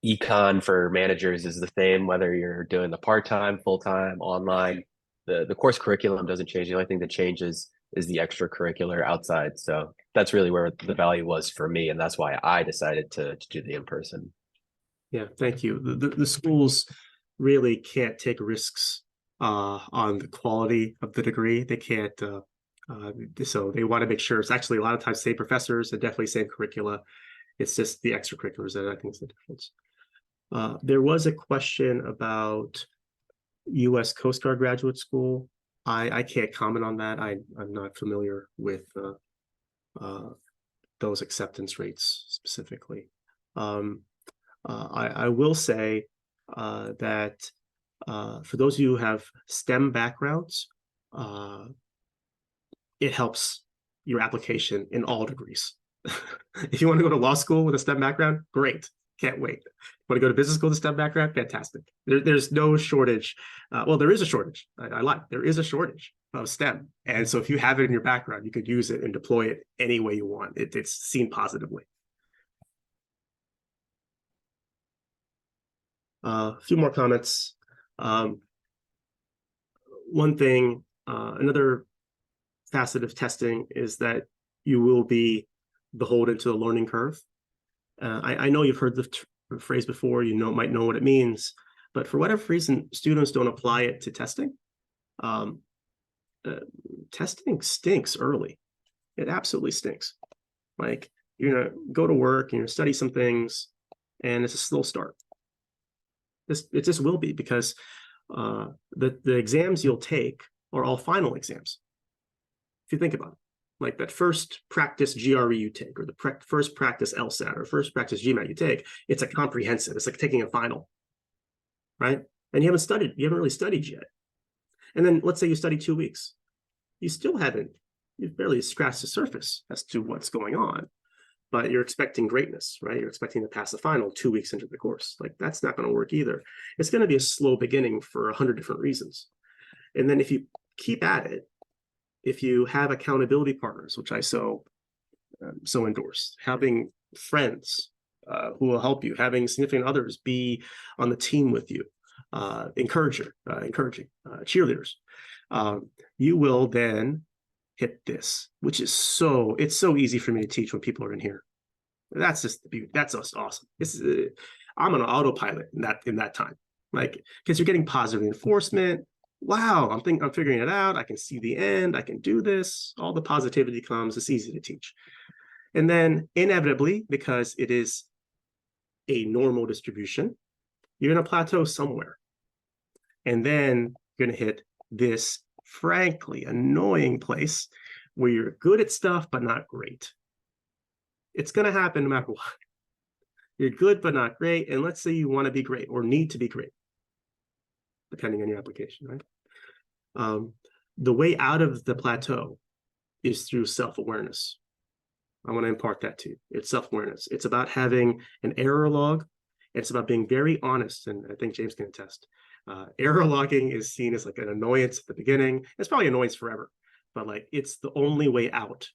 econ for managers is the same, whether you're doing the part-time, full-time, online. The course curriculum doesn't change. The only thing that changes is the extracurricular outside. So that's really where the value was for me. And that's why I decided to do the in-person. Yeah, thank you. The schools really can't take risks on the quality of the degree. They can't, so they want to make sure it's actually a lot of times same professors and definitely same curricula. It's just the extracurriculars that I think is the difference. There was a question about U.S. Coast Guard graduate school. I can't comment on that. I'm not familiar with those acceptance rates specifically. I will say that for those of you who have STEM backgrounds, it helps your application in all degrees. If you want to go to law school with a STEM background, great. Can't wait. Want to go to business school with a STEM background? Fantastic. There's no shortage. Well, there is a shortage. I lied. There is a shortage of STEM. And so if you have it in your background, you could use it and deploy it any way you want. It's seen positively. A few more comments. One thing, another facet of testing is that you will be beholden to the learning curve. I know you've heard the phrase before, might know what it means, but for whatever reason, students don't apply it to testing. Testing stinks early. It absolutely stinks. Like, you're gonna go to work and you're gonna study some things, and it's a slow start. It just will be, because the exams you'll take are all final exams. If you think about it, like that first practice GRE you take, or the first practice LSAT, or first practice GMAT you take, it's a comprehensive. It's like taking a final, right? And you haven't really studied yet. And then let's say you study 2 weeks. You've barely scratched the surface as to what's going on, but you're expecting greatness, right? You're expecting to pass the final 2 weeks into the course. Like, that's not going to work either. It's going to be a slow beginning for 100 different reasons. And then if you keep at it, if you have accountability partners, which I so endorse, having friends who will help you, having significant others be on the team with you, encouraging cheerleaders, you will then hit this, which is it's so easy for me to teach when people are in here. That's just the beauty. That's just awesome. I'm on autopilot in that time, like, because you're getting positive reinforcement. Wow, I'm figuring it out. I can see the end. I can do this. All the positivity comes. It's easy to teach. And then inevitably, because it is a normal distribution, you're going to plateau somewhere. And then you're going to hit this frankly annoying place where you're good at stuff, but not great. It's going to happen no matter what. You're good, but not great. And let's say you want to be great or need to be great, depending on your application, right? The way out of the plateau is through self-awareness. I want to impart that to you. It's self-awareness. It's about having an error log. It's about being very honest. And I think James can attest. Error logging is seen as like an annoyance at the beginning. It's probably annoyance forever, but like, it's the only way out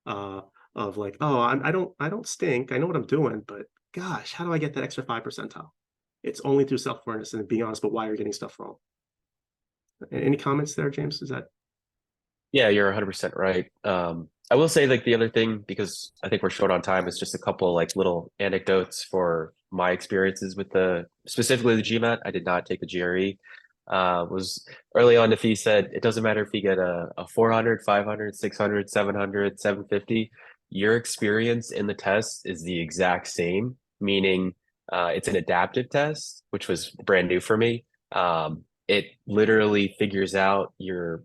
of like, oh, I don't stink. I know what I'm doing, but gosh, how do I get that extra 5 percentile? It's only through self-awareness and being honest about why you're getting stuff wrong. Any comments there, James? Is that? Yeah, you're 100% right. I will say, like, the other thing, because I think we're short on time, is just a couple like little anecdotes for my experiences with specifically the GMAT. I did not take the GRE. Was early on, Nafi said, it doesn't matter if you get a 400, 500, 600, 700, 750, your experience in the test is the exact same, meaning it's an adaptive test, which was brand new for me. It literally figures out your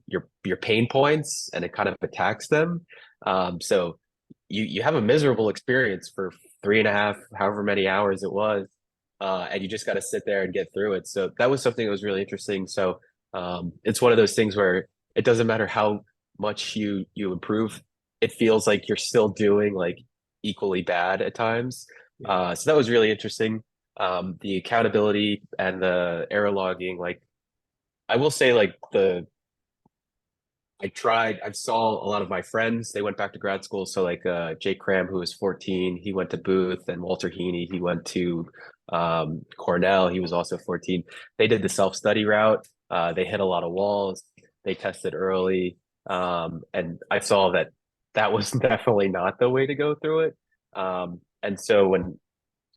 pain points and it kind of attacks them. So you have a miserable experience for 3.5, however many hours it was, and you just got to sit there and get through it. So that was something that was really interesting. So it's one of those things where it doesn't matter how much you improve, it feels like you're still doing like equally bad at times. So that was really interesting. The accountability and the error logging, like, I will say, like, I saw a lot of my friends, they went back to grad school. So like Jake Cram, who was 14, he went to Booth, and Walter Heaney, he went to Cornell. He was also 14. They did the self-study route. They hit a lot of walls. They tested early. And I saw that was definitely not the way to go through it. And so when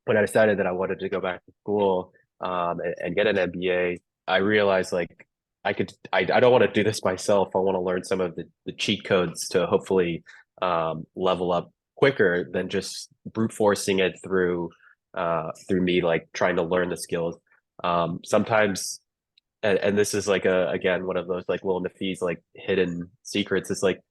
I decided that I wanted to go back to school and get an MBA, I realized, like, I don't want to do this myself. I want to learn some of the cheat codes to hopefully level up quicker than just brute forcing it through me, like, trying to learn the skills. Sometimes, and this is like again, one of those like little Nafi's like hidden secrets. It's like,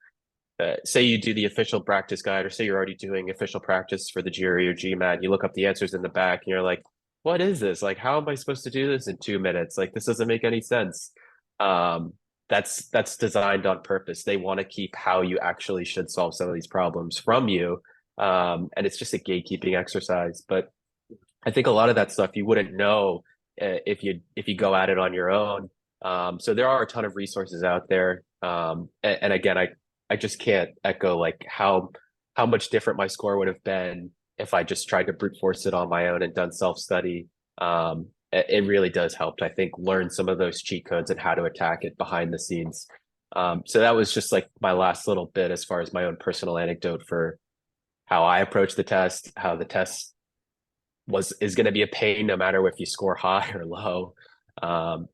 say you do the official practice guide, or say you're already doing official practice for the GRE or GMAT, you look up the answers in the back and you're like, what is this? Like, how am I supposed to do this in 2 minutes? Like, this doesn't make any sense. That's designed on purpose. They want to keep how you actually should solve some of these problems from you. And it's just a gatekeeping exercise. But I think a lot of that stuff you wouldn't know if you go at it on your own. So there are a ton of resources out there. And again, I just can't echo like how much different my score would have been if I just tried to brute force it on my own and done self-study. it really does help to, I think, learn some of those cheat codes and how to attack it behind the scenes. So that was just like my last little bit as far as my own personal anecdote for how I approach the test, how the test is going to be a pain no matter if you score high or low.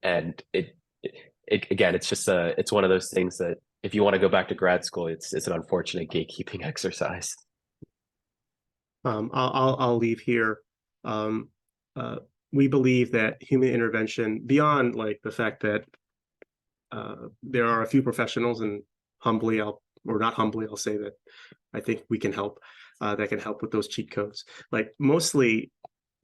And it again, it's just it's one of those things that if you want to go back to grad school, it's an unfortunate gatekeeping exercise. I'll leave here. We believe that human intervention, beyond like the fact that there are a few professionals, and humbly, or not humbly, I'll say that I think we can help, that can help with those cheat codes. Like mostly,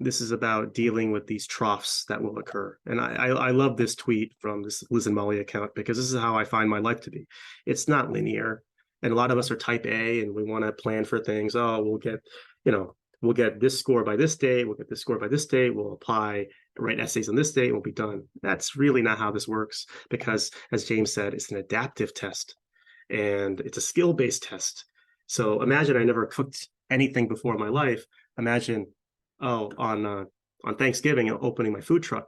this is about dealing with these troughs that will occur. And I love this tweet from this Liz and Molly account, because this is how I find my life to be. It's not linear. And a lot of us are type A, and we want to plan for things. Oh, we'll get this score by this day. We'll get this score by this day. We'll apply, write essays on this day, and we'll be done. That's really not how this works, because as James said, it's an adaptive test and it's a skill-based test. So imagine I never cooked anything before in my life. Imagine, on Thanksgiving, opening my food truck.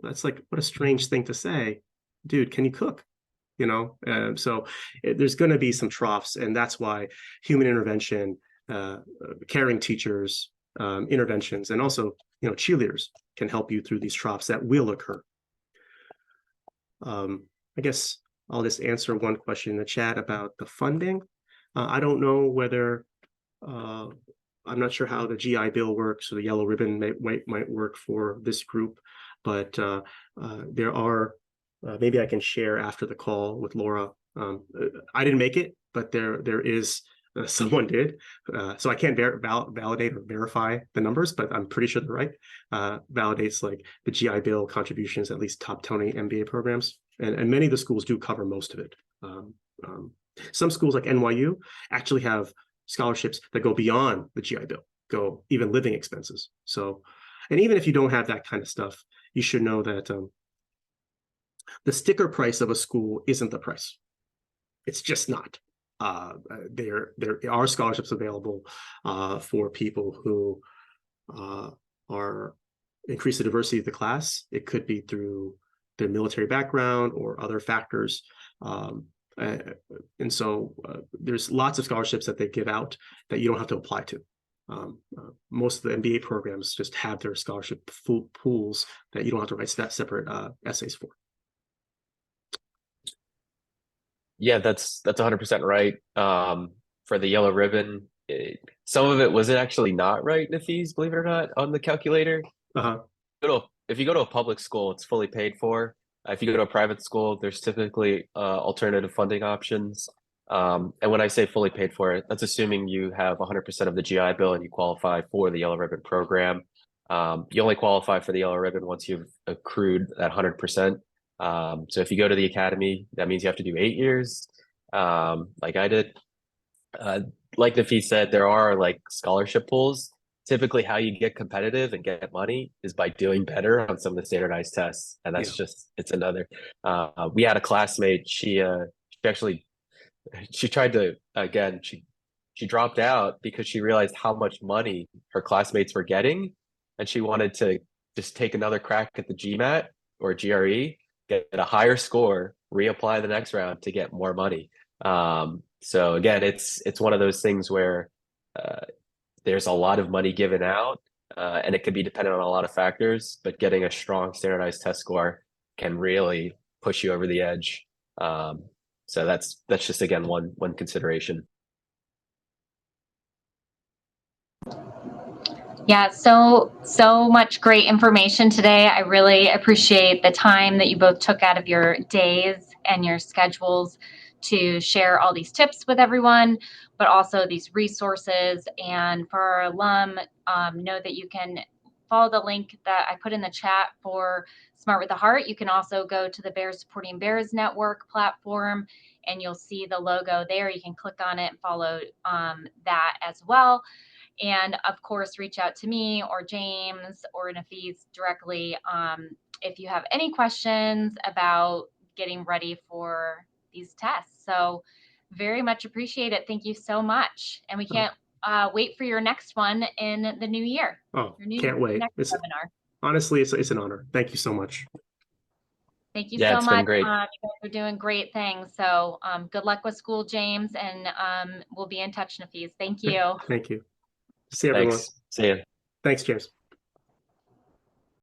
That's like, what a strange thing to say. Dude, can you cook? So there's going to be some troughs, and that's why human intervention, caring teachers, interventions, and also cheerleaders can help you through these troughs that will occur. I guess I'll just answer one question in the chat about the funding. I don't know whether I'm not sure how the GI Bill works, or the yellow ribbon might work for this group, but there are. Maybe I can share after the call with Laura. I didn't make it, but there is someone did. So I can't validate or verify the numbers, but I'm pretty sure they're right. Validates like the GI Bill contributions, at least top 20 MBA programs, and many of the schools do cover most of it. Some schools like NYU actually have scholarships that go beyond the GI Bill, go even living expenses. So, and even if you don't have that kind of stuff, you should know that the sticker price of a school isn't the price. It's just not. There are scholarships available for people who are increase the diversity of the class. It could be through their military background or other factors. And so there's lots of scholarships that they give out that you don't have to apply to. Most of the MBA programs just have their scholarship pools that you don't have to write separate essays for. Yeah, that's 100% right. For the yellow ribbon, some of it was actually not right, Nafeez, believe it or not, on the calculator. If you go to a public school, it's fully paid for. If you go to a private school, there's typically alternative funding options. And when I say fully paid for, that's assuming you have 100% of the GI Bill and you qualify for the yellow ribbon program. You only qualify for the yellow ribbon once you've accrued that 100%. So if you go to the academy, that means you have to do 8 years, like I did. Like Nafeez said, there are like scholarship pools. Typically, how you get competitive and get money is by doing better on some of the standardized tests, and that's it's another. We had a classmate. She tried to she dropped out because she realized how much money her classmates were getting, and she wanted to just take another crack at the GMAT or GRE, get a higher score, reapply the next round to get more money. So again, it's one of those things where there's a lot of money given out, and it can be dependent on a lot of factors, but getting a strong standardized test score can really push you over the edge. So that's just, again, one consideration. Yeah, so much great information today. I really appreciate the time that you both took out of your days and your schedules to share all these tips with everyone, but also these resources. And for our alum, know that you can follow the link that I put in the chat for Smart with a Heart. You can also go to the Bears Supporting Bears Network platform, and you'll see the logo there. You can click on it and follow that as well. And of course, reach out to me or James or Nafeez directly if you have any questions about getting ready for these tests. So very much appreciate it. Thank you so much. And we can't wait for your next one in the new year. Oh, can't wait. Next webinar. honestly, it's an honor. Thank you so much. Thank you Yeah, so it's much. been great. You guys are doing great things. So good luck with school, James, and we'll be in touch, Nafis. Thank you. Thank you. See everyone. Thanks. See ya. Thanks, James.